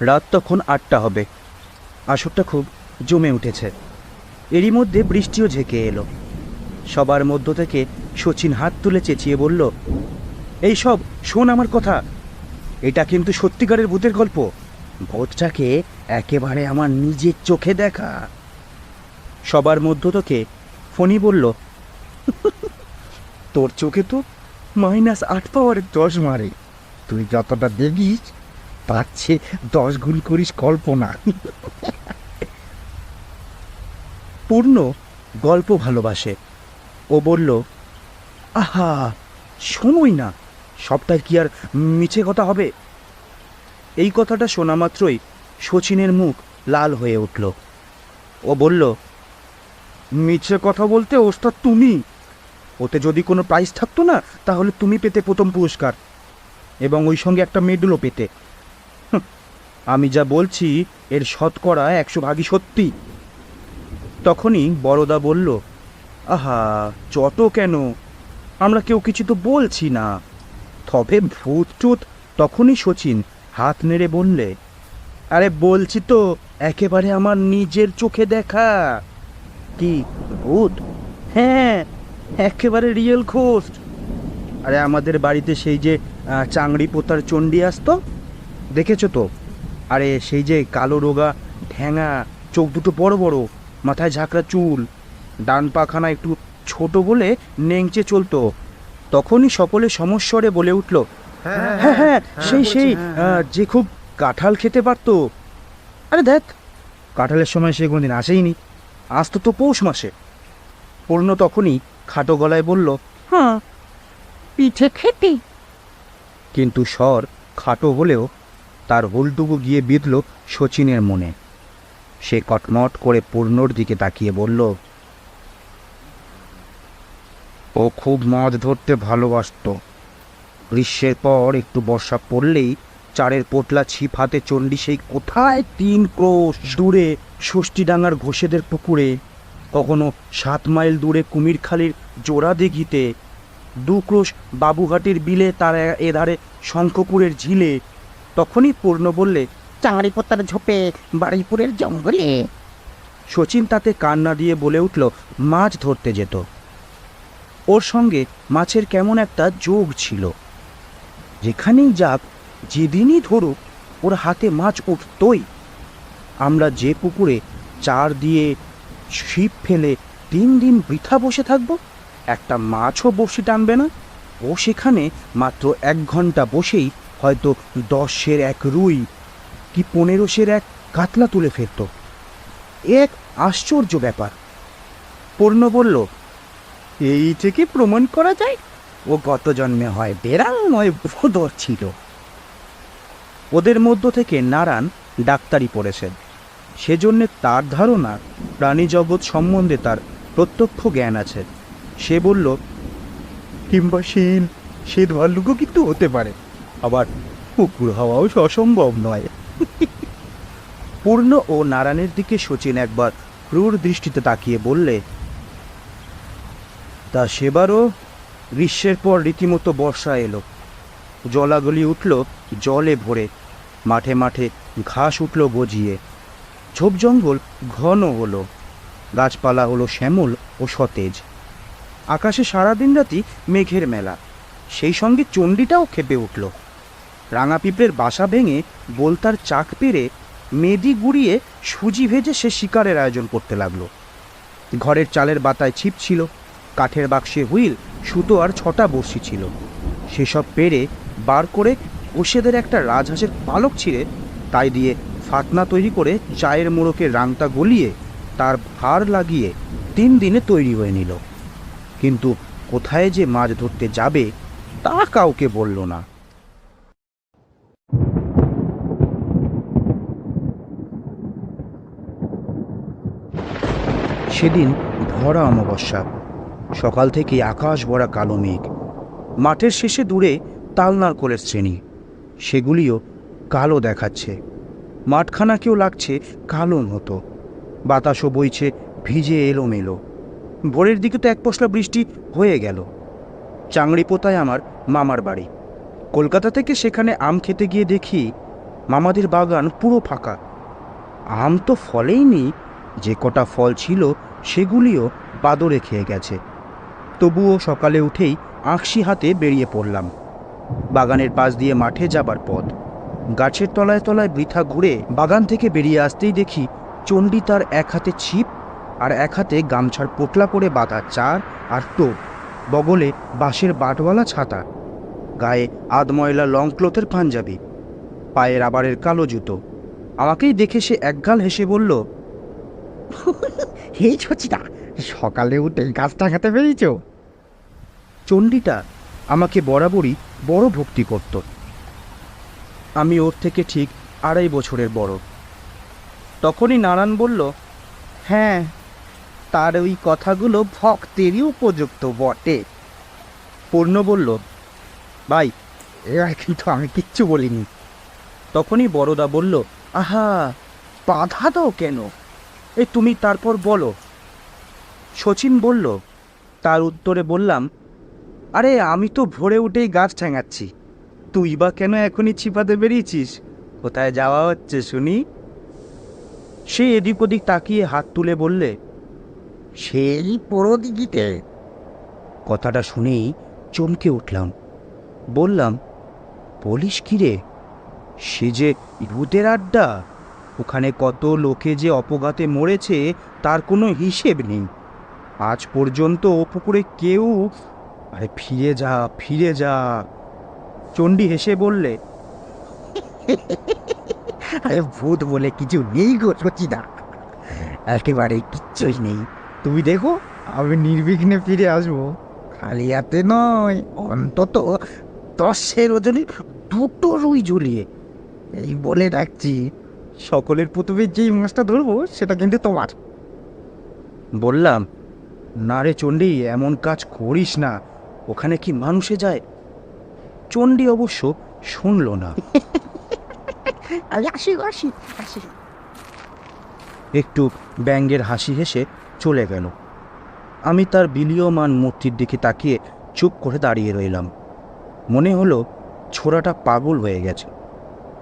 রাত তখন 8টা হবে। আসরটা খুব জমে উঠেছে। এরই মধ্যে বৃষ্টিও ঝেঁকে এলো। সবার মধ্য থেকে শচীন হাত তুলে চেঁচিয়ে বলল, এই সব শোন আমার কথা, এটা কিন্তু সত্যিকারের ভূতের গল্প। ভূতটাকে একেবারে আমার নিজের চোখে দেখা। সবার মধ্য থেকে ফণি বলল, তোর চোখে তো -8 পাওয়ারের 10 মারে। তুই যতটা দেখিস তার চেয়ে 10 গুণ করিস কল্পনা। পূর্ণ গল্প ভালোবাসে। ও বলল, আহা শোনোই না, সবটাই কি আর মিছে কথা হবে? এই কথাটা শোনা মাত্রই শচীনের মুখ লাল হয়ে উঠল। ও বলল, মিছে কথা বলতে ওস্তাদ তুমি? ওতে যদি কোনো প্রাইজ থাকতো না, তাহলে তুমি পেতে প্রথম পুরস্কার, এবং ওই সঙ্গে একটা মেডেলও পেতে। আমি যা বলছি এর 100% সত্যি। তখনই বড়দা বলল, আহা চট কেন, আমরা কেউ কিছু তো বলছি না। তবে ভূত টুত। তখনই শচীন হাত নেড়ে বললে, আরে বলছি তো, একেবারে আমার নিজের চোখে দেখা। কি ভূত? হ্যাঁ, একেবারে রিয়েল ঘোস্ট। আরে আমাদের বাড়িতে সেই যে চাংড়ি পোতার চণ্ডী আসতো, দেখেছো তো? আরে সেই যে কালো রোগা ঠ্যাঙা, চোখ দুটো বড় বড়, মাথায় ঝাঁকড়া চুল, ডান পাখানা একটু ছোট বলে নেংচে চলতো। তখনই সকলে সমস্বরে বলে উঠল, হ্যাঁ হ্যাঁ, সেই যে খুব কাঁঠাল খেতে পারতো। আরে দেখ, কাঁঠালের সময় সে কোনদিন আসেইনি, আসতো তো পৌষ মাসে। পূর্ণ তখনই খাটো গলায় বলল, হ্যাঁ পিঠে খেতে। কিন্তু স্বর খাটো হলেও তার হুলটুকু গিয়ে বিঁধল শচীনের মনে। সে কটমট করে পূর্ণর দিকে তাকিয়ে বলল, ও খুব মাছ ধরতে ভালোবাসত। গ্রীষ্মের পর একটু বর্ষা পড়লেই চারের পোটলা ছিপ হাতে চণ্ডী সেই কোথায় 3 ক্রোশ দূরে ষষ্ঠীডাঙ্গার ঘোষেদের পুকুরে, কখনো 7 মাইল দূরে কুমিরখালির জোড়া দিঘিতে, 2 ক্রোশ বাবুঘাটির বিলে, তার এধারে শঙ্খপুরের ঝিলে। তখনই পূর্ণ বললে, চাঁড়ি পোতার ঝোপে, বাড়িপুরের জঙ্গলে। শচীন তাতে কান্না দিয়ে বলে উঠল, মাছ ধরতে যেত। ওর সঙ্গে মাছের কেমন একটা যোগ ছিল। যেখানেই যাক, যেদিনই ধরুক, ওর হাতে মাছ উঠতই। আমরা যে পুকুরে চার দিয়ে ছিপ ফেলে 3 দিন বৃথা বসে থাকবো, একটা মাছও বসে টানবে না, ও সেখানে মাত্র 1 ঘন্টা বসেই হয়তো 10-এর 1 রুই কি 15-এর 1 কাতলা তুলে ফেলত। এক আশ্চর্য ব্যাপার। পূর্ণ বলল, এই থেকে প্রমাণ করা যায় ও গত জন্মে হয় বেড়াল নয় ভোঁদর ছিল। ওদের মধ্য থেকে নারায়ণ ডাক্তারি পড়েছেন, সেজন্য তার ধারণা প্রাণী জগৎ সম্বন্ধে তার প্রত্যক্ষ জ্ঞান আছে। সে বলল, কিংবা শ্বেত ভাল্লুকও কিন্তু হতে পারে, আবার কুকুর হওয়াও অসম্ভব নয়। পূর্ণ ও নারায়ণের দিকে শচীন একবার ক্রূর দৃষ্টিতে তাকিয়ে বললে, তা সেবারও গ্রীষ্মের পর রীতিমতো বর্ষা এলো। জলাগলি উঠল জলে ভরে, মাঠে মাঠে ঘাস উঠল গজিয়ে, ঝোপ জঙ্গল ঘন হলো, গাছপালা হলো শ্যামল ও সতেজ। আকাশে সারাদিন রাতি মেঘের মেলা, সেই সঙ্গে চণ্ডীটাও খেপে উঠল। রাঙা পিঁপড়ের বাসা ভেঙে বোলতার চাক পেরে মেদি গুড়িয়ে সুজি ভেজে সে শিকারের আয়োজন করতে লাগলো। ঘরের চালের বাতায় ছিপ ছিল, কাঠের বাক্সে হুইল, সুতো আর 6টা বড়শি ছিল। সেসব পেরে বার করে ওষেদের একটা রাজহাঁসের পালক ছিঁড়ে তাই দিয়ে ফাতনা তৈরি করে চায়ের মোড়কে রাংতা গলিয়ে তার ভার লাগিয়ে 3 দিনে তৈরি হয়ে নিল। কিন্তু কোথায় যে মাছ ধরতে যাবে তা কাউকে বলল না। সেদিন ভরা অমাবস্যা। সকাল থেকেই আকাশ ভরা কালো মেঘ। মাঠের শেষে দূরে তাল নারকোলের শ্রেণী, সেগুলিও কালো দেখাচ্ছে। মাঠখানাকেও লাগছে কালো মতো। বাতাসও বইছে ভিজে এলোমেলো। ভোরের দিকে তো 1 পশলা বৃষ্টি হয়ে গেল। চাংড়িপোতায় আমার মামার বাড়ি। কলকাতা থেকে সেখানে আম খেতে গিয়ে দেখি মামাদের বাগান পুরো ফাঁকা। আম তো ফলেইনি, যে কটা ফল ছিল সেগুলিও বাদরে খেয়ে গেছে। তবুও সকালে উঠেই আঁকশি হাতে বেরিয়ে পড়লাম। বাগানের পাশ দিয়ে মাঠে যাবার পথ। গাছের তলায় তলায় বৃথা ঘুরে বাগান থেকে বেরিয়ে আসতেই দেখি চণ্ডী তার এক হাতে ছিপ আর এক হাতে গামছার পোটলা করে বাঁধা চার আর টোপ, বগলে বাঁশের বাটওয়ালা ছাতা, গায়ে আধময়লা লং ক্লোথের পাঞ্জাবি, পায়ে রাবারের কালো জুতো। আমাকেই দেখে সে একগাল হেসে বলল, হে ছচিদা, সকালে উঠে গাছ টাঙাতে বেরিয়েছ? চণ্ডীটা আমাকে বরাবরই বড় ভক্তি করত। আমি ওর থেকে ঠিক 2.5 বছরের বড়। তখনই নারায়ণ বলল, হ্যাঁ, তার ওই কথাগুলো ভক্তেরই উপযুক্ত বটে। পূর্ণ বলল, ভাই, এবার কিন্তু আমি কিচ্ছু বলিনি। তখনই বড়দা বলল, আহা, বাধা দাও কেন? তুমি তারপর বলো। শচীন বলল। তার উত্তরে বললাম, আরে আমি তো ভোরে উঠেই গাছ ঠ্যাঙাচ্ছি, তুই বা কেন এখনই ছিপাতে বেরিয়েছিস? কোথায় যাওয়া হচ্ছে শুনি? সে এদিক ওদিক তাকিয়ে হাত তুলে বললে, সেই পুরো দিঘিতে। কথাটা শুনেই চমকে উঠলাম। বললাম, বলিস কি রে? সে যে ভূতের আড্ডা, ওখানে কত লোকে যে অপঘাতে মরেছে তার কোনো হিসেব নেই। আজ পর্যন্ত ও পুকুরে কেউ... আরে ফিরে যা, ফিরে যা। চণ্ডী হেসে বললে, আরে ভূত বলে কিছু নেই গো ছচিদা, একেবারে কিচ্ছুই নেই। তুমি দেখো, আমি নির্বিঘ্নে ফিরে আসবো। খালি হাতে নয়, অন্তত 10-এর ওজনে 2টো রুই ঝুলিয়ে। এই বলে রাখছি, সকলের প্রথমে যেই মাছটা ধরবো সেটা কিন্তু তোমার। বললাম, না রে চণ্ডী, এমন কাজ করিস না, ওখানে কি মানুষে যায়? চণ্ডী অবশ্য শুনল না। আসি আসি আসি। একটু ব্যঙ্গের হাসি হেসে চলে গেল। আমি তার বিলীয়মান মূর্তির দিকে তাকিয়ে চুপ করে দাঁড়িয়ে রইলাম। মনে হলো ছোড়াটা পাগল হয়ে গেছে।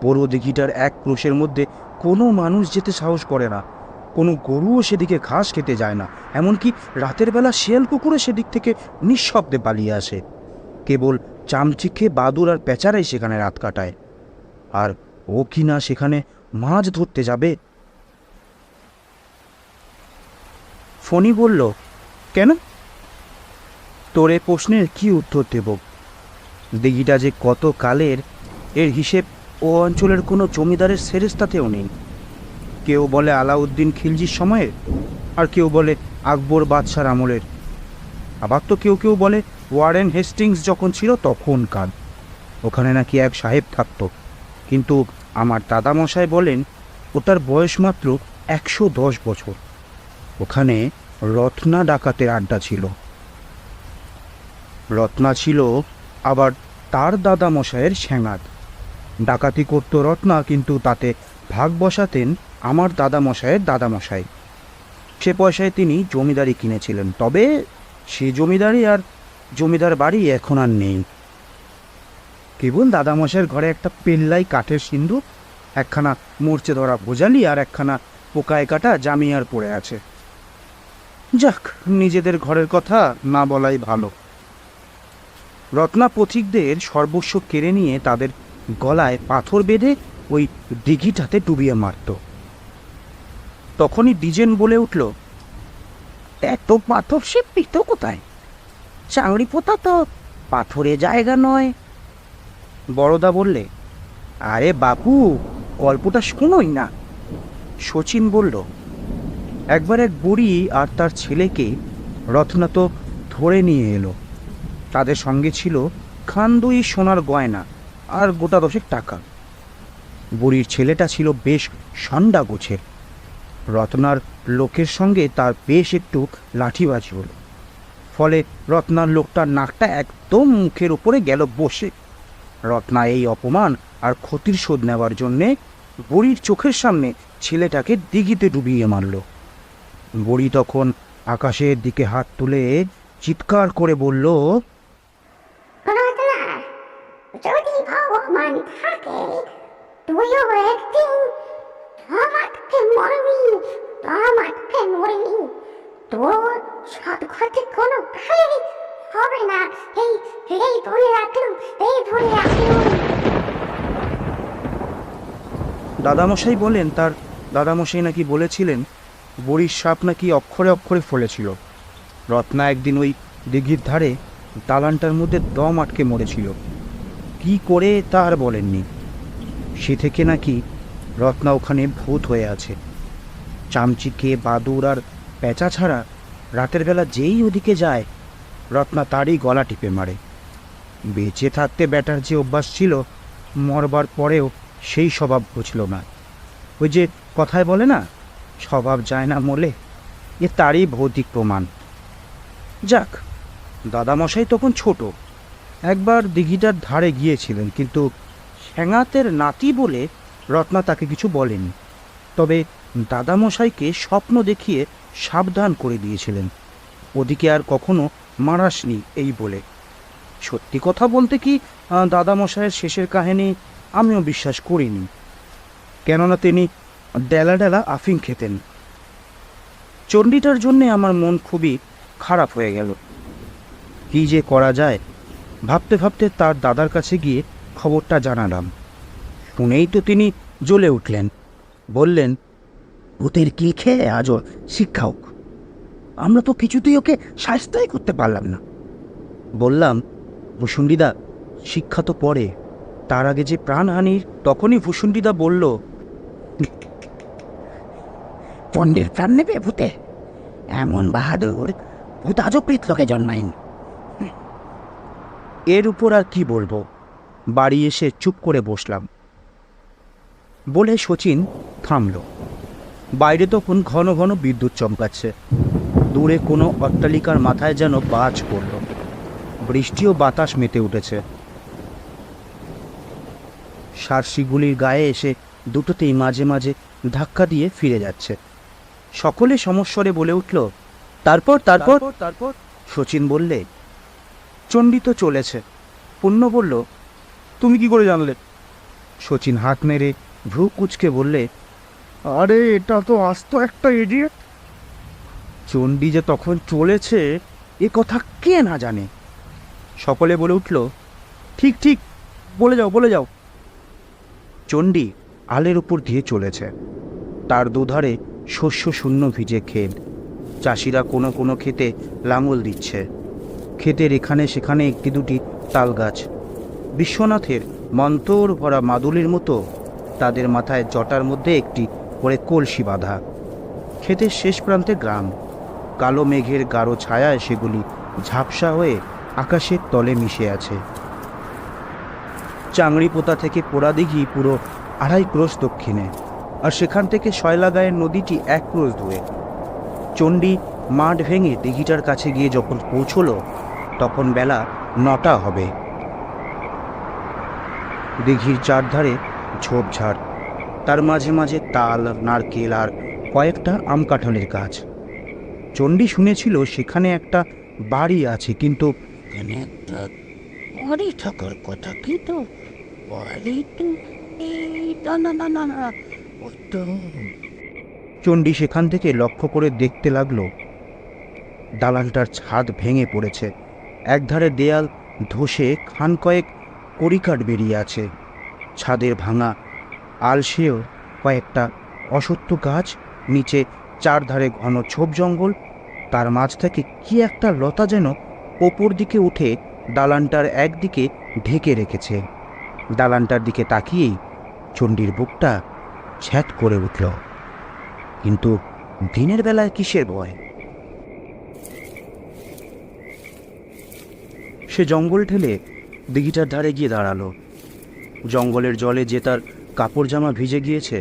বড় দিঘিটার এক ক্রোশের মধ্যে কোনো মানুষ যেতে সাহস করে না, কোনো গরুও সেদিকে ঘাস খেতে যায় না, এমনকি রাতের বেলা শিয়াল কুকুরও সেদিক থেকে নিঃশব্দে পালিয়ে আসে। কেবল চামচিকে বাদুর আর পেঁচারাই সেখানে রাত কাটায়। আর ও কি না সেখানে মাছ ধরতে যাবে? ফণি বলল, কেন? তোর এ প্রশ্নের কি উত্তর দেব? দিঘিটা যে কত কালের, এর হিসেব ও অঞ্চলের কোনো জমিদারের সেরেস্তাতেও নেই। কেউ বলে আলাউদ্দিন খিলজির সময়ের, আর কেউ বলে আকবর বাদশার আমলের, আবার তো কেউ কেউ বলে ওয়ারেন হেস্টিংস যখন ছিল তখনকার। ওখানে নাকি এক সাহেব থাকত, কিন্তু আমার দাদামশাই বলেন ওটার বয়স মাত্র 110 বছর। ওখানে রত্না ডাকাতের আড্ডা ছিল। রত্না ছিল আবার তার দাদামশাইয়ের স্যাঙাত। ডাকাতি করত রত্না, কিন্তু তাতে ভাগ বসাতেন আমার দাদামশাইয়ের দাদামশাই। সে পয়সায় তিনি জমিদারি কিনেছিলেন, তবে সে জমিদারি আর জমিদার বাড়ি এখন আর নেই। কেবল দাদামশাইয়ের ঘরে একটা পেল্লাই কাঠের সিন্দুক, একখানা মরচে ধরা ভোজালি আর একখানা পোকায় কাটা জামিয়ার পড়ে আছে। যাক, নিজেদের ঘরের কথা না বলাই ভালো। রত্না পথিকদের সর্বস্ব কেড়ে নিয়ে তাদের গলায় পাথর বেঁধে ওই দিঘিটাতে ডুবিয়ে মারত। তখনই দ্বিজেন বলে উঠল, এত পাথর সে পেত কোথায়? চাংড়ি পোতা তো পাথরে জায়গা নয়। বড়দা বললে, আরে বাপু, গল্পটা শোনোই না। শচীন বলল, একবার এক বুড়ি আর তার ছেলেকে রত্না তো ধরে নিয়ে এলো। তাদের সঙ্গে ছিল খান 2 সোনার গয়না আর গোটা 10 টাকা। বুড়ির ছেলেটা ছিল বেশ ষণ্ডা গোছের। রত্নার লোকের সঙ্গে তার বেশ একটু লাঠিবাজি হলো। ফলে রত্নার লোকটার নাকটা একদম মুখের উপরে গেল বসে। রত্না এই অপমান আর ক্ষতির শোধ নেওয়ার জন্যে বুড়ির চোখের সামনে ছেলেটাকে দিঘিতে ডুবিয়ে মারল। বুড়ি তখন আকাশের দিকে হাত তুলে চিৎকার করে বলল, রত্না, যদি ভগবান থাকে তুইও একদিন আমাকে মরবি, আমাকে মরবি। তোর সৎঘাতে কোনো ভালোই হবে না। এই এই ধরে রাখলুম, এই ধরে রাখলুম। দাদামশাই বলেন তার দাদামশাই নাকি বলেছিলেন বড়ির সাপ নাকি অক্ষরে অক্ষরে ফলেছিল। রত্না একদিন ওই দিঘির ধারে দালানটার মধ্যে দম আটকে মরেছিল। কি করে তা আর বলেননি। সে থেকে নাকি রত্না ওখানে ভূত হয়ে আছে। চামচিকে, বাদুর আর পেঁচা ছাড়া রাতের বেলা যেই ওদিকে যায় রত্না তারই গলা টিপে মারে। বেঁচে থাকতে ব্যাটার যে অভ্যাস ছিল, মরবার পরেও সেই স্বভাব বুঝল না। ওই যে কথায় বলে না, স্বভাব যায় না মলে, এ তারই ভৌতিক প্রমাণ। যাক, দাদামশাই তখন ছোট, একবার দিঘিটার ধারে গিয়েছিলেন, কিন্তু ঠ্যাঙাতের নাতি বলে রত্না তাকে কিছু বলেনি। তবে দাদামশাইকে স্বপ্ন দেখিয়ে সাবধান করে দিয়েছিলেন ওদিকে আর কখনো মারাসনি এই বলে। সত্যি কথা বলতে কি, দাদামশাইয়ের শেষের কাহিনী আমিও বিশ্বাস করিনি, কেননা তিনি ডেলা ডেলা আফিং খেতেন। চণ্ডীটার জন্যে আমার মন খুবই খারাপ হয়ে গেল। কি যে করা যায় ভাবতে ভাবতে তার দাদার কাছে গিয়ে খবরটা জানালাম। শুনেই তো তিনি জ্বলে উঠলেন, বললেন, ভূতের কিল খেয়ে আজও শিক্ষা হোক। আমরা তো কিছুতেই ওকে শাস্তাই করতে পারলাম না। বললাম, ভূষুণ্ডিদা, শিক্ষা তো পরে, তার আগে যে প্রাণহানির। তখনই ভূষুণ্ডিদা বলল, পণ্ডের প্রাণ নেবে ভূতে? এমন বাহাদুর ভূত আজও প্রেতলোকে জন্মায়নি। এর উপর আর কি বলবো। বাড়ি এসে চুপ করে বসলাম। বলে শচীন থামল। বাইরে তখন ঘন ঘন বিদ্যুৎ চমকাচ্ছে। দূরে কোনো অট্টালিকার মাথায় যেন বাজ পড়ল। বৃষ্টি ও বাতাস মেতে উঠেছে। সারসিগুলির গায়ে এসে দুটোতেই মাঝে মাঝে ধাক্কা দিয়ে ফিরে যাচ্ছে। সকলে সমস্বরে বলে উঠল, তারপর তারপর তারপর শচীন বললে, চণ্ডী তো চলেছে। পুণ্য বলল, তুমি কি করে জানলে? শচীন হাত মেরে ভ্রু কুচকে বললে, আরে এটা তো আস্ত একটা ইডিয়েট। চণ্ডী যে তখন চলেছে এ কথা কে না জানে। সকলে বলে উঠল, ঠিক ঠিক, বলে যাও বলে যাও। চণ্ডী আলের উপর দিয়ে চলেছে। তার দুধারে শস্য শূন্য ভিজে ক্ষেত। চাষিরা কোনো কোনো ক্ষেতে লাঙল দিচ্ছে। ক্ষেতের এখানে সেখানে একটি দুটি তাল গাছ। বিশ্বনাথের মন্তর ভরা মাদুলির মতো তাদের মাথায় জটার মধ্যে একটি করে কলসি বাঁধা। ক্ষেতের শেষ প্রান্তে গ্রাম। কালো মেঘের গাঢ় ছায়ায় সেগুলি ঝাপসা হয়ে আকাশের তলে মিশে আছে। চাংড়িপোতা থেকে পোড়াদিঘি পুরো 2.5 ক্রোশ দক্ষিণে, আর সেখান থেকে শয়লাগাঁয়ের নদীটি 1 ক্রোশ দূরে। চণ্ডী মাঠ ভেঙে দিঘিটার কাছে গিয়ে যখন পৌঁছল তখন বেলা 9টা হবে। দিঘির চারধারে ঝোপঝাড়, তার মাঝে মাঝে তাল, নারকেল আর কয়েকটা আম কাঁঠালের গাছ। চণ্ডী শুনেছিল সেখানে একটা বাড়ি আছে, কিন্তু এখানে একটা বাড়ি থাকার কথা, কিন্তু বাড়ি তো না না না না, ওই তো। চণ্ডী সেখান থেকে লক্ষ্য করে দেখতে লাগলো দালানটার ছাদ ভেঙে পড়েছে। একধারে দেয়াল ধসে খান কয়েক কড়িকাঠ বেরিয়ে আছে। ছাদের ভাঙা আলসেও কয়েকটা অসত্য গাছ, নিচে চারধারে ঘন ছোপ জঙ্গল। তার মাঝ থেকে কি একটা লতা যেন ওপর দিকে উঠে দালানটার একদিকে ঢেকে রেখেছে। দালানটার দিকে তাকিয়েই চণ্ডীর বুকটা ছ্যাঁত করে উঠল। কিন্তু দিনের বেলায় কিসের ভয়? সে জঙ্গল ঠেলে দিঘিটার ধারে গিয়ে দাঁড়ালো। জঙ্গলের জলে যে তার কাপড় জামা ভিজে গিয়েছে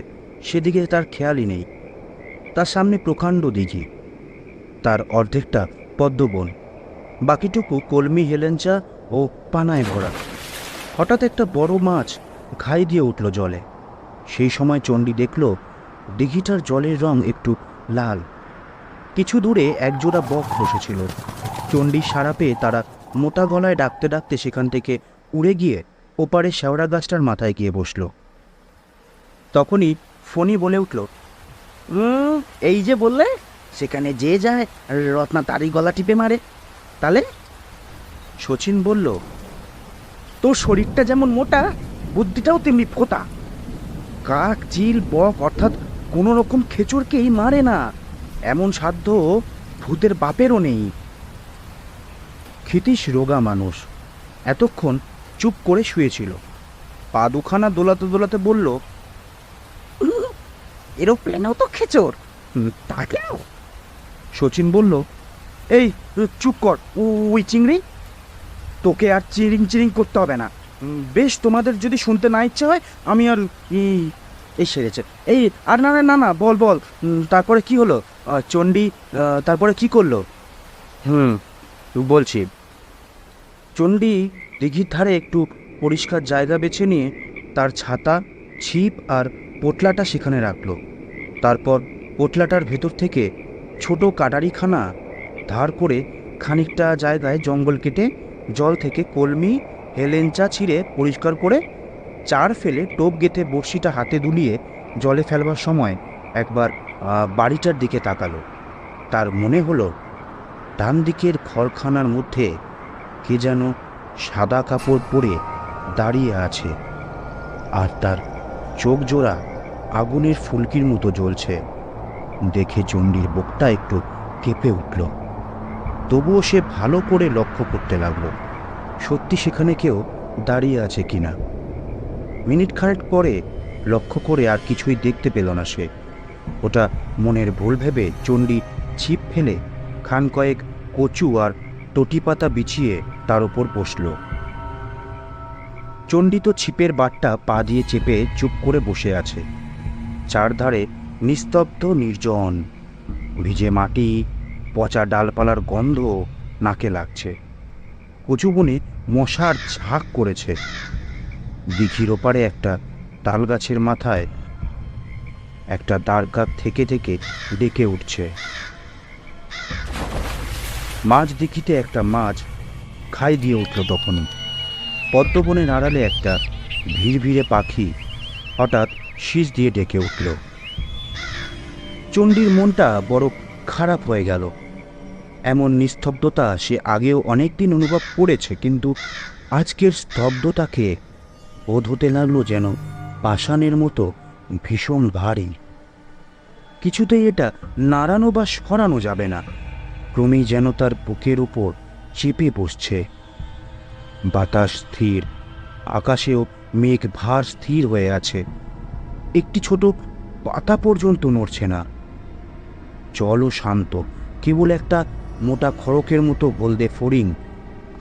সেদিকে তার খেয়ালই নেই। তার সামনে প্রকাণ্ড দিঘি, তার অর্ধেকটা পদ্মবন, বাকিটুকু কলমি, হেলেঞ্চা ও পানায় ভরা। হঠাৎ একটা বড় মাছ ঘাই দিয়ে উঠল জলে। সেই সময় চণ্ডী দেখল দিঘিটার জলের রং একটু লাল। কিছু দূরে একজোড়া বক বসেছিল। চণ্ডী সাড়া পেয়ে তারা মোটা গলায় ডাকতে ডাকতে সেখান থেকে উড়ে গিয়ে ওপারে শেওড়া গাছটার মাথায় গিয়ে বসল। তখনই ফণি বলে উঠল, এই যে বললে সেখানে যে যায় রত্না তারই গলা টিপে মারে, তাহলে? শচীন বলল, তোর শরীরটা যেমন মোটা, বুদ্ধিটাও তেমনি ফোঁতা। কাক, চিল, বক অর্থাৎ কোনো রকম খেচুরকেই মারে না, এমন সাধ্য ভূতের বাপেরও নেই। ক্ষিতীশ রোগা মানুষ, এতক্ষণ চুপ করে শুয়েছিল। পা দুখানা দোলাতে দোলাতে বলল, এরোপ্লেনও তো খেচোর, তাকেও? শচীন বলল, এই চুপ কর ওই চিংড়ি, তোকে আর চিরিং চিরিং করতে হবে না। বেশ, তোমাদের যদি শুনতে না ইচ্ছে হয় আমি আর এই সেরেছে। এই আর না না না, বল বল, তারপরে কি হলো? চণ্ডী তারপরে কি করলো? বলছি। চণ্ডী দিঘির ধারে একটু পরিষ্কার জায়গা বেছে নিয়ে তার ছাতা, ছিপ আর পোটলাটা সেখানে রাখলো। তারপর পোটলাটার ভেতর থেকে ছোট কাটারিখানা ধার করে খানিকটা জায়গায় জঙ্গল কেটে জল থেকে কলমি হেলেঞ্চা ছিঁড়ে পরিষ্কার করে চার ফেলে টোপ গেঁথে বড়শিটা হাতে দুলিয়ে জলে ফেলবার সময় একবার বাড়িটার দিকে তাকালো। তার মনে হলো ডান দিকের ঘরখানার মধ্যে কে যেন সাদা কাপড় পরে দাঁড়িয়ে আছে, আর তার চোখ জোড়া আগুনের ফুলকির মতো জ্বলছে। দেখে চণ্ডীর বুকটা একটু কেঁপে উঠল। তবুও সে ভালো করে লক্ষ্য করতে লাগলো সত্যি সেখানে কেউ দাঁড়িয়ে আছে কিনা। মিনিট খানেক পরে লক্ষ্য করে আর কিছুই দেখতে পেল না সে। ওটা মনের ভুল ভেবে চণ্ডী ছিপ ফেলে খান কয়েক কচু আর টটি পাতা বিছিয়ে তার ওপর বসল। চণ্ডী তো ছিপের বাটটা পা দিয়ে চেপে চুপ করে বসে আছে। চারধারে নিস্তব্ধ নির্জন, ভিজে মাটি, পচা ডালপালার গন্ধ নাকে লাগছে। কচু বনে মশার ঝাঁক করেছে। দিঘির ওপারে একটা তাল গাছের মাথায় একটা দাঁড়কাক থেকে থেকে ডেকে উঠছে। মাছ দিঘিতে একটা মাছ খাই দিয়ে উঠল তখনই। পদ্মবনের আড়ালে একটা ভিড়ভিড়ে পাখি হঠাৎ শীষ দিয়ে ডেকে উঠল। চণ্ডীর মনটা বড় খারাপ হয়ে গেল। এমন নিস্তব্ধতা সে আগেও অনেকদিন অনুভব করেছে, কিন্তু আজকের স্তব্ধতাকে বোধ হতে লাগলো যেন পাষাণের মতো ভীষণ ভারী। কিছুতেই এটা নাড়ানো বা সরানো যাবে না। ক্রমেই যেন তার বুকের উপর চেপে বসছে। বাতাস স্থির, আকাশেও মেঘ ভার স্থির হয়ে আছে। একটি ছোট পাতা পর্যন্ত নড়ছে না। জলও শান্ত, কেবল একটা মোটা খড়কের মতো হলদে ফড়িং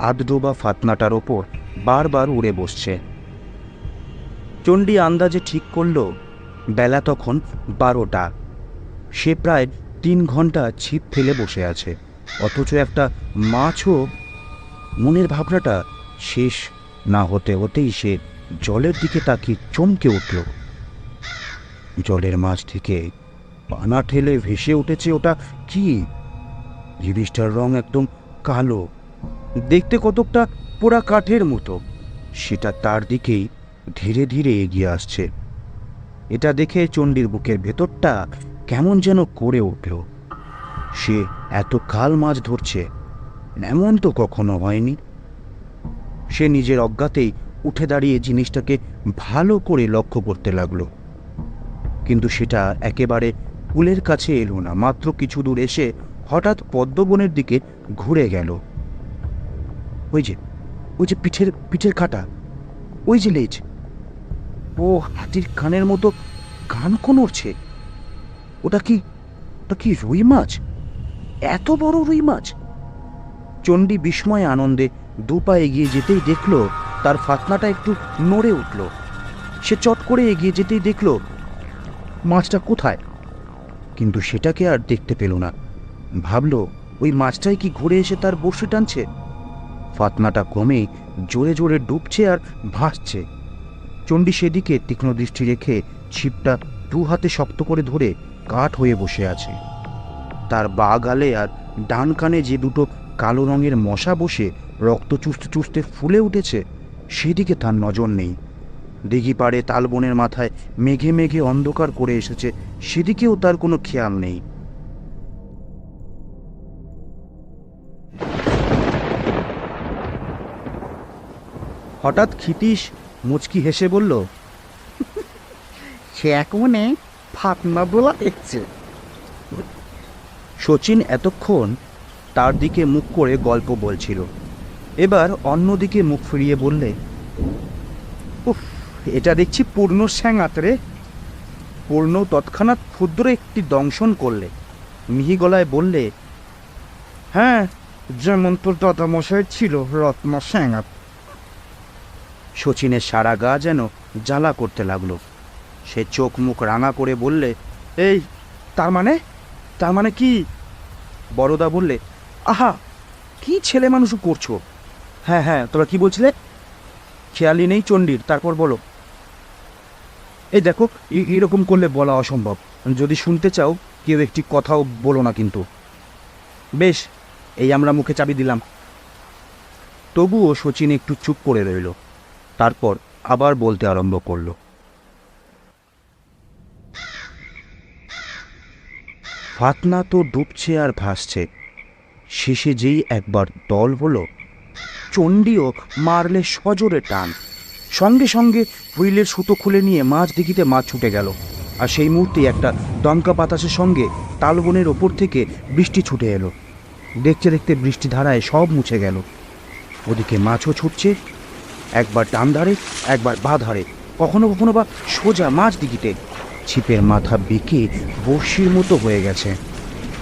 আধডোবা ফাতনাটার ওপর বারবার উড়ে বসছে। চণ্ডী আন্দাজে ঠিক করল বেলা তখন 12টা। সে প্রায় 3 ঘন্টা ছিপ ফেলে বসে আছে, অথচ একটা মাছও। মনের ভাবনাটা শেষ না হতে হতেই সে জলের দিকে তাকিয়ে চমকে উঠল। জলের মাছ থেকে পানা ঠেলে ভেসে উঠেছে ওটা কি? জিনিসটার রং একদম কালো, দেখতে কতকটা পোড়া কাঠের মতো। সেটা তার দিকেই ধীরে ধীরে এগিয়ে আসছে। এটা দেখে চণ্ডীর বুকের ভেতরটা কেমন যেন করে উঠল। সে এত কাল মাছ ধরছে, এমন তো কখনো হয়নি। সে নিজের অজ্ঞাতেই উঠে দাঁড়িয়ে জিনিসটাকে ভালো করে লক্ষ্য করতে লাগলো, কিন্তু সেটা একেবারে কুলের কাছে এলো না। মাত্র কিছু দূর এসে হঠাৎ পদ্মবনের দিকে ঘুরে গেল। ওই যে পিঠের কাটা, ওই যে লেজ, ও হাতির কানের মতো কান নড়ছে। ওটা কি রুই মাছ? এত বড় রুই মাছ! চণ্ডী বিস্ময়ে আনন্দে 2 পা এগিয়ে যেতেই দেখল তার ফাতনাটা একটু নড়ে উঠল। সে চট করে এগিয়ে যেতেই দেখল মাছটা কোথায়, কিন্তু সেটাকে আর দেখতে পেল না। ভাবল ওই মাছটাই কি ঘুরে এসে তার বড়শি টানছে। ফাতনাটা ক্রমেই জোরে জোরে ডুবছে আর ভাসছে। চণ্ডী সেদিকে তীক্ষ্ণ দৃষ্টি রেখে ছিপটা 2 হাতে শক্ত করে ধরে কাঠ হয়ে বসে আছে। তার বাঁ গালে আর ডান কানে যে 2টো কালো রঙের মশা বসে রক্ত চুষতে চুষতে ফুলে উঠেছে, সেদিকে তার নজর নেই। দিঘি পাড়ে তালবনের মাথায় মেঘে মেঘে অন্ধকার করে এসেছে, সেদিকেও তার কোনো খেয়াল নেই। হঠাৎ ক্ষিতীশ মুচকি হেসে বলল, সে এক মনে ফাতনা বলা দেখছে। শচীন এতক্ষণ তার দিকে মুখ করে গল্প বলছিল, এবার অন্যদিকে মুখ ফিরিয়ে বললে, উফ, এটা দেখছি পূর্ণ স্যাঙাত রে। পূর্ণ তৎক্ষণাৎ ক্ষুদ্র একটি দংশন করলে, মিহি গলায় বললে, হ্যাঁ, যেমন তোর দাদামশাই ছিল রত্ন স্যাঙাত। শচীনের সারা গা যেন জ্বালা করতে লাগলো। সে চোখ মুখ রাঙা করে বললে, এই তার মানে কি? বড়দা বললে, আহা, কি ছেলে মানুষ করছো? হ্যাঁ হ্যাঁ, তোমরা কি বলছিলে? খেয়ালি নেই চণ্ডীর, তারপর বলো। এই দেখো, এরকম করলে বলা অসম্ভব। যদি শুনতে চাও কেউ একটি কথাও বলো না কিন্তু। বেশ, এই আমরা মুখে চাবি দিলাম। তবুও শচীন একটু চুপ করে রইল, তারপর আবার বলতে আরম্ভ করল। ফাতনা তো ডুবছে আর ভাসছে, শেষে যেই একবার দল হলো, চণ্ডীও মারলে সজোরে টান। সঙ্গে সঙ্গে হুইলের সুতো খুলে নিয়ে মাছ দিঘিতে মাছ ছুটে গেল। আর সেই মুহূর্তে একটা দমকা বাতাসের সঙ্গে তালবনের ওপর থেকে বৃষ্টি ছুটে এলো। দেখতে দেখতে বৃষ্টি ধারায় সব মুছে গেল। ওদিকে মাছও ছুটছে, একবার ডান ধারে, একবার বাঁ ধারে, কখনো কখনো বা সোজা মাছ দিঘিতে। ছিপের মাথা বেঁকে বড়শির মতো হয়ে গেছে।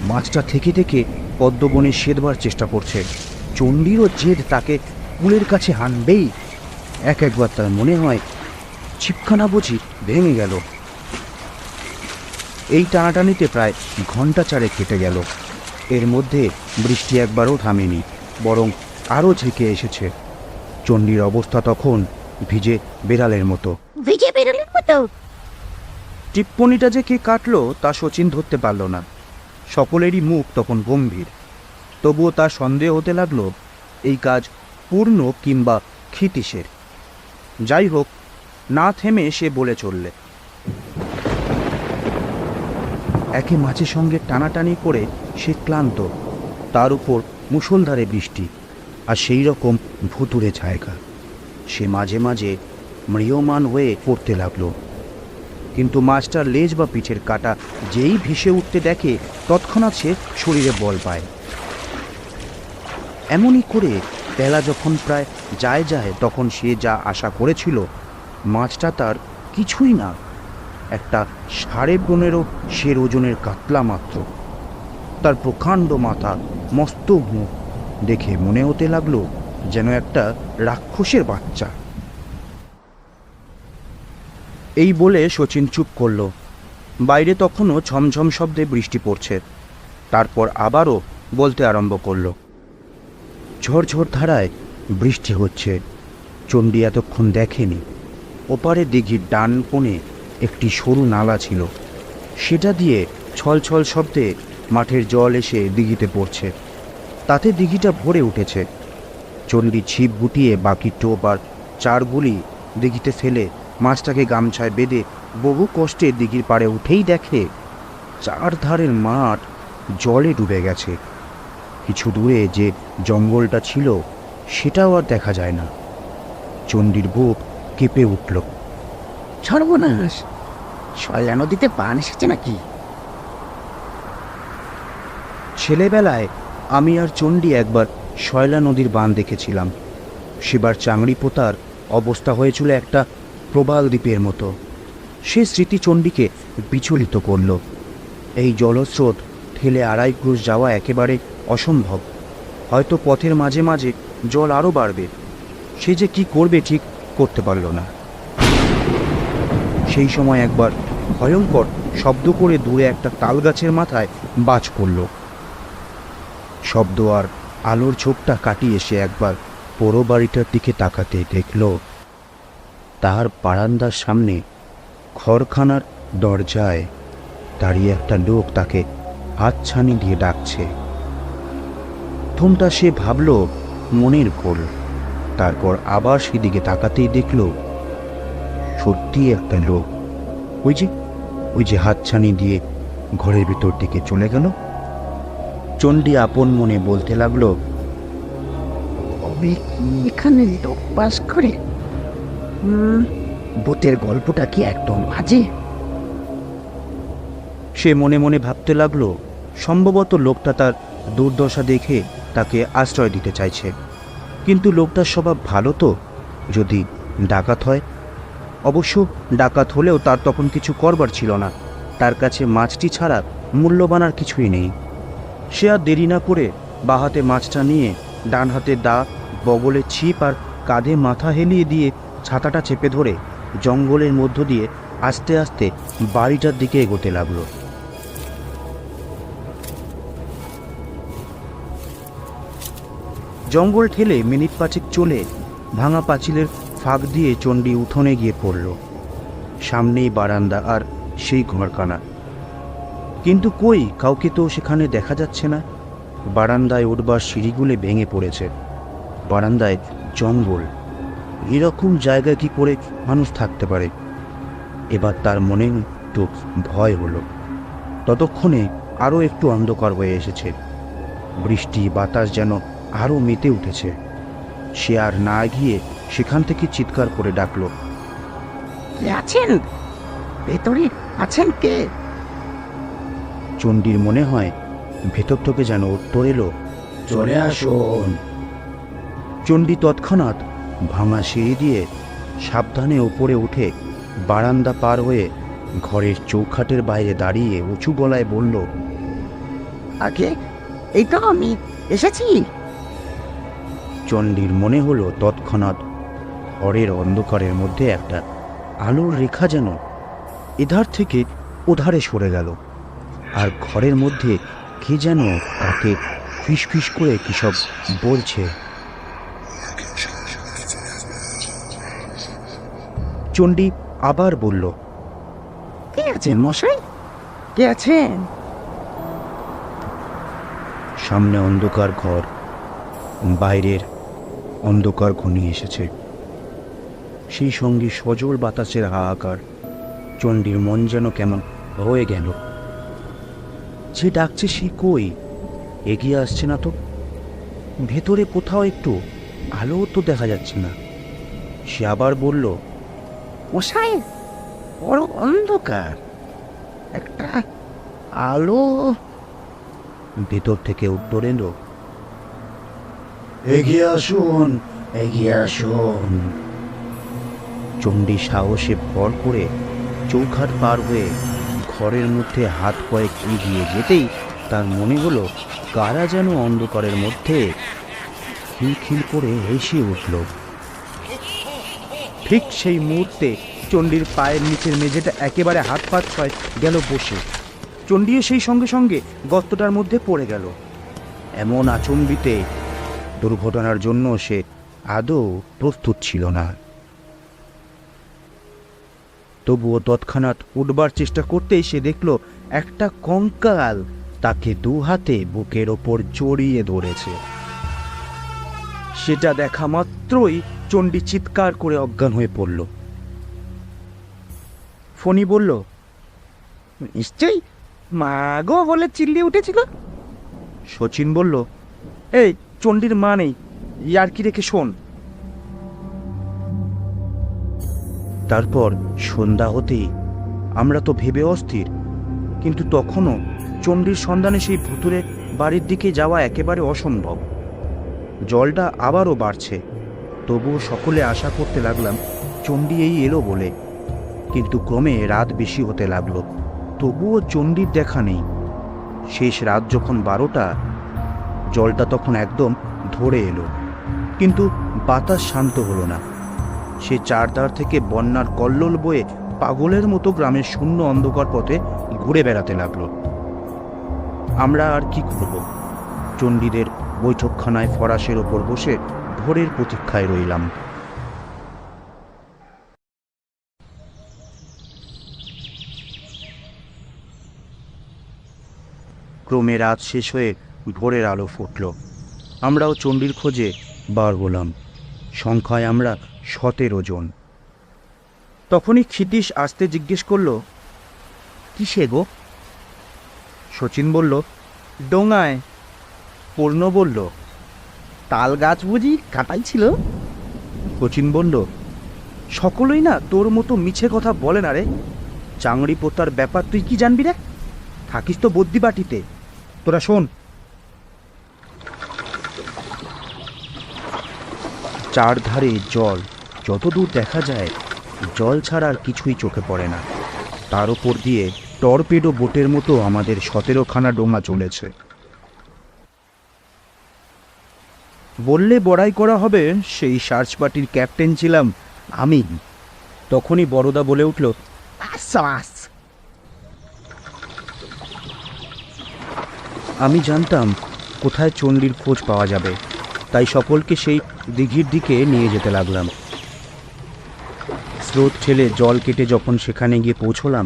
মাছটা থেকে থেকে পদ্মবনে সেদবার চেষ্টা করছে। চণ্ডীরও জেদ তাকে কুলের কাছে হানবেই। একবার তার মনে হয় ছিপখানা বুঝি ভেঙে গেল। এই টানাটানিতে প্রায় ঘন্টা চারেক কেটে গেল। এর মধ্যে বৃষ্টি একবারও থামেনি, বরং আরও ঝেঁকে এসেছে। চণ্ডীর অবস্থা তখন ভিজে বেড়ালের মতো। ভিজে বেরোলের মতো। টিপ্পনিটা যে কে কাটলো তা শচীন ধরতে পারল না। সকলেরই মুখ তখন গম্ভীর। তবুও তার সন্দেহ হতে লাগলো এই কাজ পূর্ণ কিংবা ক্ষিতীশের। যাই হোক, না থেমে সে বলে চললে, একে মাছের সঙ্গে টানাটানি করে সে ক্লান্ত, তার উপর মুষলধারে বৃষ্টি, আর সেই রকম ভুতুড়ে জায়গা। সে মাঝে মাঝে ম্রিয়মান হয়ে পড়তে লাগলো, কিন্তু মাছটার লেজ বা পিঠের কাটা যেই ভেসে উঠতে দেখে, তৎক্ষণাৎ সে শরীরে বল পায়। এমনই করে বেলা যখন প্রায় যায় তখন সে যা আশা করেছিল, মাছটা তার কিছুই না, একটা 15.5 সের ওজনের কাতলা মাত্র। তার প্রকাণ্ড মাথা, মস্ত মুখ দেখে মনে হতে লাগলো যেন একটা রাক্ষসের বাচ্চা। এই বলে শচীন চুপ করল। বাইরে তখনও ঝমঝম শব্দে বৃষ্টি পড়ছে। তারপর আবারও বলতে আরম্ভ করল, ঝড়ঝড় ধারায় বৃষ্টি হচ্ছে। চণ্ডী এতক্ষণ দেখেনি, ওপারে দিঘির ডান কোণে একটি সরু নালা ছিল, সেটা দিয়ে ছলছল শব্দে মাঠের জল এসে দিঘিতে পড়ছে। তাতে দিঘিটা ভরে উঠেছে। চণ্ডী ছিপ গুটিয়ে বাকি টোপ আর চারগুলি দিঘিতে ফেলে মাছটাকে গামছায় বেঁধে বহু কষ্টে দিঘির পাড়ে উঠেই দেখে চারধারের মাঠ জলে ডুবে গেছে। কিছু দূরে যে জঙ্গলটা ছিল সেটাও আর দেখা যায় না। চণ্ডীর বুক কেঁপে উঠল। সর্বনাশ, শয়লা নদীতে বান এসেছে নাকি? ছেলেবেলায় আমি আর চণ্ডী একবার শয়লা নদীর বান দেখেছিলাম। সেবার চাংড়ি পোতার অবস্থা হয়েছিল একটা প্রবাল দ্বীপের মতো। সে স্মৃতি চণ্ডীকে বিচলিত করল। এই জলস্রোত ঠেলে 2.5 ক্রোশ যাওয়া একেবারে অসম্ভব। হয়তো পথের মাঝে মাঝে জল আরও বাড়বে। সে যে কি করবে ঠিক করতে পারল না। সেই সময় একবার ভয়ঙ্কর শব্দ করে দূরে একটা তাল গাছের মাথায় বাজ পড়ল। শব্দ আর আলোর ঝোঁকটা কাটিয়ে সে একবার পোড়ো বাড়িটার দিকে তাকাতে দেখল, তার বারান্দার সামনে ঘরখানার দরজায় দাঁড়িয়ে একটা লোক তাকে হাতছানি দিয়ে ডাকছে। প্রথমটা সে ভাবল মনের ভুল, তারপর আবার সেদিকে তাকাতেই দেখল সত্যি একটা লোক। ওই যে ওই যে হাতছানি দিয়ে ঘরের ভিতর দিকে চলে গেল। চণ্ডী আপন মনে বলতে লাগলো, তবে কি এখানে লোক বাস করে? ভূতের গল্পটা কি একদম বাজে? সে মনে মনে ভাবতে লাগলো, সম্ভবত লোকটা তার দুর্দশা দেখে তাকে আশ্রয় দিতে চাইছে। কিন্তু লোকটার স্বভাব ভালো তো, যদি ডাকাত হয়? অবশ্য ডাকাত হলেও তার তখন কিছু করবার ছিল না, তার কাছে মাছটি ছাড়া মূল্যবান আর কিছুই নেই। সে আর দেরি না করে বাঁ হাতে মাছটা নিয়ে ডান হাতে দা, বগলে ছিপ আর কাঁধে মাথা হেলিয়ে দিয়ে ছাতাটা চেপে ধরে জঙ্গলের মধ্য দিয়ে আস্তে আস্তে বাড়িটার দিকে এগোতে লাগলো। জঙ্গল ঠেলে মিনিট পাঁচেক চলে ভাঙা পাঁচিলের ফাঁক দিয়ে চণ্ডী উঠোনে গিয়ে পড়ল। সামনেই বারান্দা আর সেই ঘরখানা, কিন্তু কই কাউকে তো সেখানে দেখা যাচ্ছে না। বারান্দায় উঠবার সিঁড়িগুলো ভেঙে পড়েছে। বারান্দায় জঙ্গল, এরকম জায়গায় কি করে মানুষ থাকতে পারে? এবার তার মনে একটু ভয় হলো। ততক্ষণে আরও একটু অন্ধকার হয়ে এসেছে। বৃষ্টি বাতাস যেন আরও মেতে উঠেছে। সে আর না গিয়ে সেখান থেকে চিৎকার করে ডাকলো, কে আছেন? ভেতরে আছেন কে? চণ্ডীর মনে হয় ভেতর থেকে যেন উত্তর এলো, চলে আসুন। চণ্ডী তৎক্ষণাৎ ভাঙা সিঁড়ি দিয়ে সাবধানে ওপরে উঠে বারান্দা পার হয়ে ঘরের চৌখাটের বাইরে দাঁড়িয়ে উঁচু গলায় বলল, আগে এই তো আমি এসেছি। চণ্ডীর মনে হলো তৎক্ষণাৎ ঘরের অন্ধকারের মধ্যে একটা আলোর রেখা যেন এধার থেকে ওধারে সরে গেল, আর ঘরের মধ্যে কে যেন তাকে ফিসফিস করে কি সব বলছে। চণ্ডী আবার বলল, কে আছেন মশাই? কে আছেন? সামনে অন্ধকার ঘর, বাইরের অন্ধকার ঘনিয়ে এসেছে, সেই সঙ্গে সজল বাতাসের হাহাকার। চণ্ডীর মন যেন কেমন হয়ে গেল। যে ডাকছে সে কই? এগিয়ে আসছে না তো। ভেতরে কোথাও একটু আলো তো দেখা যাচ্ছে না। সে আবার বলল, মশাই, বড় অন্ধকার, একটা আলো। ভেতর থেকে উত্তর এলো, এগিয়ে আসুন, এগিয়ে আসুন। চণ্ডী সাহসে ভর করে চৌখাট পার হয়ে ঘরের মধ্যে হাত কয়েক এগিয়ে যেতেই তার মনে হলো কারা যেন অন্ধকারের মধ্যে খিলখিল করে হেসে উঠল। ঠিক সেই মুহূর্তে চণ্ডীর পায়ের নিচের মেঝেটা একেবারে হাত পাত ছয় গেল বসে। চণ্ডীও সেই সঙ্গে সঙ্গে গর্তটার মধ্যে পড়ে গেল। এমন আচম্বিতে দুর্ঘটনার জন্য সে আদৌ প্রস্তুত ছিল না। তবুও তৎক্ষণাৎ উঠবার চেষ্টা করতেই সে দেখল একটা কঙ্কাল তাকে দু হাতে বুকের ওপর জড়িয়ে ধরেছে। সেটা দেখা মাত্রই চণ্ডী চিৎকার করে অজ্ঞান হয়ে পড়ল। ফণি বলল, নিশ্চয়ই মা গো বলে চিল্লিয়ে উঠেছিল। শচীন বলল, এই চণ্ডীর মা নেই, ইয়ার কি রেখে শোন। তারপর সন্ধ্যা হতেই আমরা তো ভেবে অস্থির, কিন্তু তখনও চণ্ডীর সন্ধানে সেই ভুতুরে বাড়ির দিকে যাওয়া একেবারে অসম্ভব। জলটা আবারও বাড়ছে, তবুও সকলে আশা করতে লাগলাম চণ্ডী এই এলো বলে। কিন্তু ক্রমে রাত বেশি হতে লাগলো, তবুও চণ্ডীর দেখা নেই। শেষ রাত যখন 12টা, জলটা তখন একদম ধরে এলো, কিন্তু বাতাস শান্ত হলো না। সে চারধার থেকে বন্যার কল্লোল বয়ে পাগলের মতো গ্রামের শূন্য অন্ধকার পথে ঘুরে বেড়াতে লাগলো। আমরা আর কি করব? চণ্ডীদের বৈঠকখানায় ফরাসের ওপর বসে ভোরের প্রতীক্ষায় রইলাম। ক্রমে রাত শেষ হয়ে ভোরের আলো ফুটল। আমরাও চণ্ডীর খোঁজে বার হলাম। সংখ্যায় আমরা 17 জন। তখনই ক্ষিতীশ আসতে জিজ্ঞেস করলো, কিসে গো? শচীন বলল, ডোঙায়। পূর্ণ বলল, তাল গাছ বুঝি কাটাই ছিল? শচীন বলল, সকলেই না তোর মতো মিছে কথা বলে না রে। চাংড়ি পোতার ব্যাপার তুই কি জানবি রে? থাকিস তো বদ্যি বাটিতে। তোরা শোন। চারধারে জল, যতদূর দেখা যায় জল ছাড়া আর কিছুই চোখে পড়ে না। তার উপর দিয়ে টর্পেডো বোটের মতো আমাদের 17খানা ডোঙা চলেছে। বললে বড়াই করা হবে, সেই সার্চ পার্টির ক্যাপ্টেন ছিলাম আমি। তখনই বড়দা বলে উঠল, সাবাস! আমি জানতাম কোথায় চণ্ডীর খোঁজ পাওয়া যাবে, তাই সকলকে সেই দিঘির দিকে নিয়ে যেতে লাগলাম। স্রোত ঠেলে জল কেটে যখন সেখানে গিয়ে পৌঁছলাম,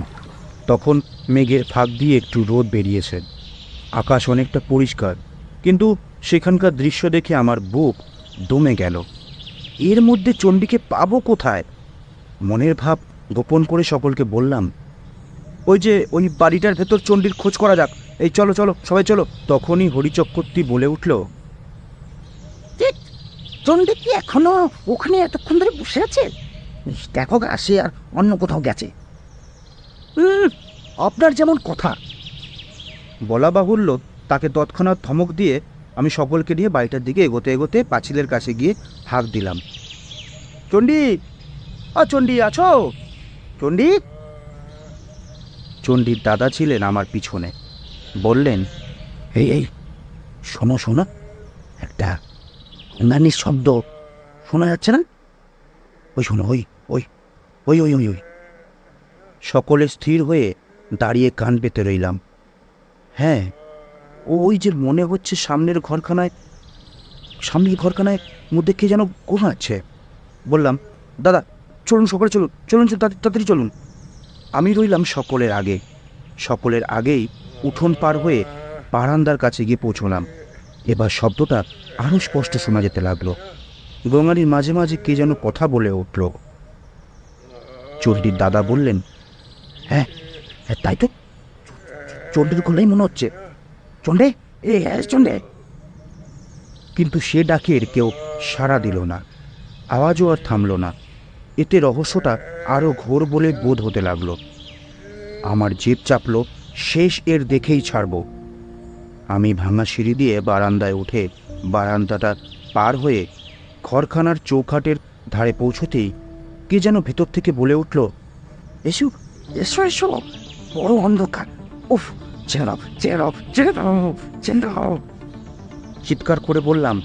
তখন মেঘের ফাঁক দিয়ে একটু রোদ বেরিয়েছে। আকাশ অনেকটা পরিষ্কার, কিন্তু সেখানকার দৃশ্য দেখে আমার বুক দমে গেল। এর মধ্যে চণ্ডীকে পাবো কোথায়? মনের ভাব গোপন করে সকলকে বললাম, ওই যে ওই বাড়িটার ভেতর চণ্ডীর খোঁজ করা যাক। এই চলো চলো সবাই চলো। তখনই হরিচক্রবর্তী বলে উঠল, চন্ডী কি এখনো ওখানে এতক্ষণ ধরে বসে আছে? দেখো গা, সে আর অন্য কোথাও গেছে। আপনার যেমন কথা। বলা বাহুল্য, তাকে তৎক্ষণাৎ ধমক দিয়ে আমি সকলকে নিয়ে বাড়িটার দিকে এগোতে এগোতে পাঁচিলের কাছে গিয়ে হাঁক দিলাম, চণ্ডী, চণ্ডী আছো? চণ্ডী? চণ্ডীর দাদা ছিলেন আমার পিছনে। বললেন, এই এই শোনো শোনো, একটা অন্যান্যের শব্দ শোনা যাচ্ছে না? ওই শোনো, ওই ওই ওই ওই ওই ওই সকলে স্থির হয়ে দাঁড়িয়ে কান পেতে রইলাম। হ্যাঁ, ওই যে মনে হচ্ছে সামনের ঘরখানায় মধ্যে কে যেন ঘুমাচ্ছে। বললাম, দাদা চলুন, সকলে চলুন চলুন, তাড়াতাড়ি চলুন। আমি রইলাম সকলের আগে। সকলের আগেই উঠোন পার হয়ে বারান্দার কাছে গিয়ে পৌঁছলাম। এবার শব্দটা আরও স্পষ্ট শোনা যেতে লাগলো। গঙ্গারির মাঝে মাঝে কে যেন কথা বলে উঠল। চণ্ডীর দাদা বললেন, হ্যাঁ হ্যাঁ, তাই তো, চন্ডীর গলাই মনে হচ্ছে। চন্ডে, এ হ্যাঁ চন্ডে। কিন্তু সে ডাকের কেউ সাড়া দিল না, আওয়াজও আর থামল না। এতে রহস্যটা আরও ঘোর বলে বোধ হতে লাগলো। আমার জিভ চাপল, শেষ এর দেখেই ছাড়ব। আমি ভাঙা সিঁড়ি দিয়ে বারান্দায় উঠে বারান্দাটা পার হয়ে ঘরখানার চৌখাটের ধারে পৌঁছতেই কে যেন ভেতর থেকে বলে উঠল, এসো এসো এসো, বড় অন্ধকার। উফ, চেরাও চেরাও চেরাও চেরাও। চিৎকার করে বললাম,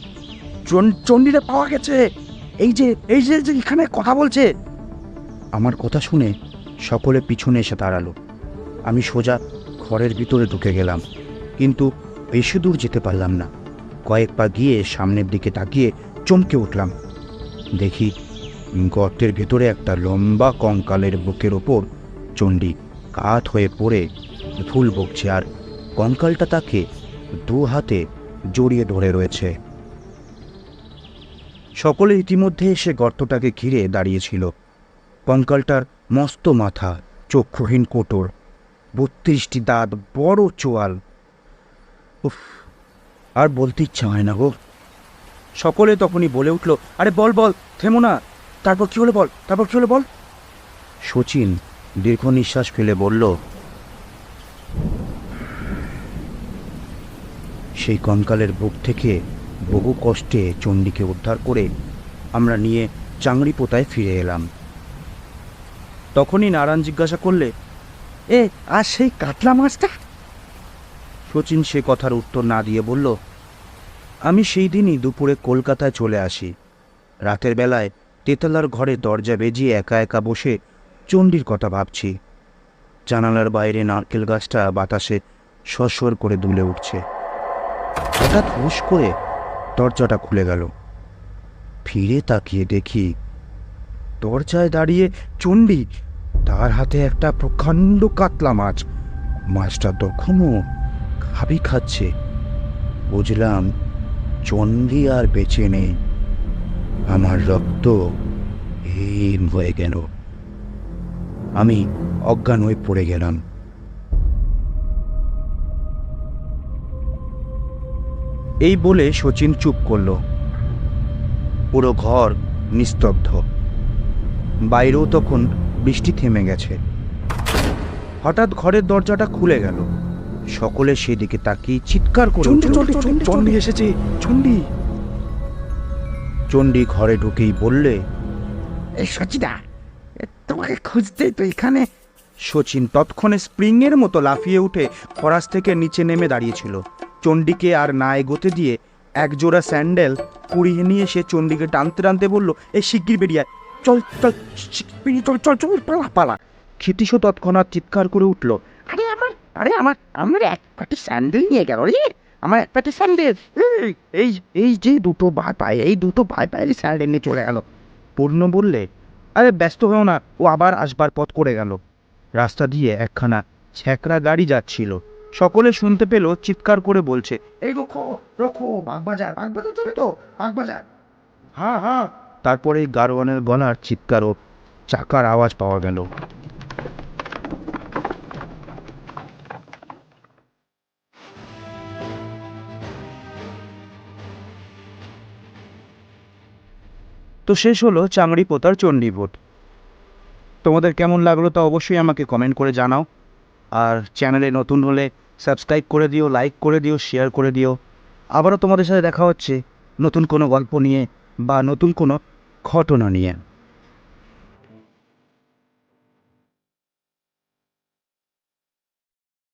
চন্ডীরে পাওয়া গেছে। এই যে এখানে কথা বলছে। আমার কথা শুনে সকলে পিছনে এসে দাঁড়ালো। আমি সোজা ঘরের ভিতরে ঢুকে গেলাম, কিন্তু বেশি দূর যেতে পারলাম না। কয়েক পা গিয়ে সামনের দিকে তাকিয়ে চমকে উঠলাম। দেখি গর্তের ভেতরে একটা লম্বা কঙ্কালের বুকের ওপর চণ্ডী কাত হয়ে পড়ে ফুল বকছে, আর কঙ্কালটা তাকে দু হাতে জড়িয়ে ধরে রয়েছে। সকলে ইতিমধ্যে এসে গর্তটাকে ঘিরে দাঁড়িয়েছিল। কঙ্কালটার মস্ত মাথা, চক্ষুহীন কোটর, 32টি দাঁত, বড় চোয়াল। উফ, আর বলতে ইচ্ছা হয় না গো। সকলে তখনই বলে উঠল, আরে বল বল, থেমো না। তারপর কি হলো বল, তারপর কি হলো বল। শচীন দীর্ঘ নিঃশ্বাস ফেলে বলল, সেই কঙ্কালের বুক থেকে বহু কষ্টে চণ্ডীকে উদ্ধার করে আমরা নিয়ে চাংড়ি পোতায় ফিরে এলাম। তখনই নারায়ণ জিজ্ঞাসা করলে, এ আর সেই কাতলা মাছটা? শচীন সে কথার উত্তর না দিয়ে বলল, আমি সেই দিনই দুপুরে কলকাতায় চলে আসি। রাতের বেলায় তেতলার ঘরে দরজা বেজিয়ে একা একা বসে চণ্ডীর কথা ভাবছি। জানালার বাইরে নারকেল গাছটা বাতাসে সরসর করে দুলে উঠছে। হঠাৎ হুশ করে দরজাটা খুলে গেল। ফিরে তাকিয়ে দেখি দরজায় দাঁড়িয়ে চণ্ডী, তার হাতে একটা প্রকাণ্ড কাতলা মাছ। মাছটা তখনও খাবি খাচ্ছে। বুঝলাম চণ্ডী আর বেঁচে নেই। আমার রক্ত হিম হয়ে গেল। আমি অজ্ঞান হয়ে পড়ে গেলাম। এই বলে শচীন চুপ করল। পুরো ঘর নিস্তব্ধ। বাইরেও তখন বৃষ্টি থেমে গেছে। হঠাৎ ঘরের দরজাটা খুলে গেল। সকলে সেদিকে তাকিয়ে চিৎকার করে উঠল, চণ্ডী এসেছে, চণ্ডী। চণ্ডী ঘরে ঢুকেই বললে, এই সচিদা, তোমাকে খুঁজতেই তো এখানে। শচীন তৎক্ষণে স্প্রিংয়ের মতো লাফিয়ে উঠে ফরাস থেকে নিচে নেমে দাঁড়িয়েছিল। চণ্ডীকে আর না এগোতে দিয়ে একজোড়া স্যান্ডেল কুড়িয়ে নিয়ে সে চণ্ডীকে টানতে টানতে বলল, এই শিগগির বেরিয়ে আয়, চল চল, শিগগিরই চল চল চল, পালা পালা। ক্ষিতীশও তৎক্ষণাৎ চিৎকার করে উঠল, আমার এক পাটি স্যান্ডেল নিয়ে গেল রে, আমার এক পাটি স্যান্ডেল। এই এই যে দুটো পায়ে, এই দুটো পায়ের স্যান্ডেল নিয়ে চলে গেল। পূর্ণ বললে, আরে ব্যস্ত হও না, ও আবার আসবার পথ করে গেল। রাস্তা দিয়ে একখানা ছ্যাঁকড়া গাড়ি যাচ্ছিল। সকলে শুনতে পেল চিৎকার করে বলছে, এই রোখো, বাগবাজার চলে তো, বাগবাজার। হ্যাঁ হ্যাঁ। তারপরে গাড়োয়ানের গলার চিৎকার ও চাকার আওয়াজ পাওয়া গেল। তো শেষ হলো চাংড়ি পোতার চণ্ডীবোধ। তোমাদের কেমন লাগলো তা অবশ্যই আমাকে কমেন্ট করে জানাও। আর চ্যানেলে নতুন হলে সাবস্ক্রাইব করে দিও, লাইক করে দিও, শেয়ার করে দিও। আবারও তোমাদের সাথে দেখা হচ্ছে নতুন কোনো গল্প নিয়ে বা নতুন কোনো ঘটনা নিয়ে।